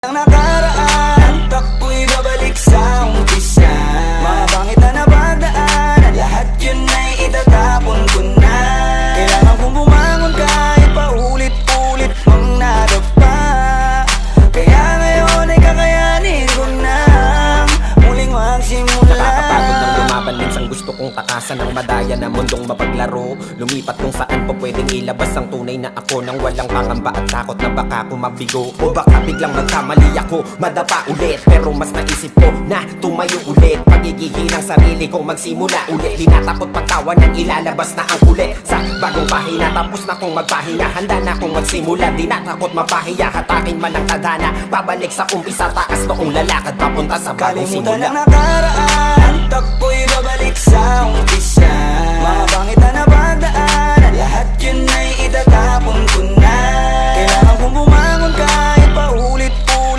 Ang nakaraan, takbo'y babalik sa umpisa. Mga bangit na napadaan, lahat yun ay itatapon ko na. Kailangan kong bumangon kahit paulit-ulit pang nadapa. Kaya ngayon ay kakayanin ko nang muling magsimula. Nakakapagod ng lumaban, minsan gusto kong takasan ng madaya na mundong mapaglaro. Lumipat kung saan po pwedeng ilabas ang tunay na ako, nang walang pangamba at takot na baka ko mabigo. O baka biglang magkamali ako, madapa ulit. Pero mas naisip ko na tumayo ulit. Pagigigil ng sarili kong magsimula ulit. Di natakot pagtawa nang ilalabas na ang kulit. Sa bagong pahina, tapos na kong magpahinga. Handa na kong magsimula, di natakot mapahiya. Hatakin man ang tadhana, babalik sa umpisa. Taas noong lalakad papunta sa bagong Kalimutan simula. ang nakaraan, takbo'y babalik sa umpisa. Mga bangit na napadaan, lahat yun ay itatapon ko na.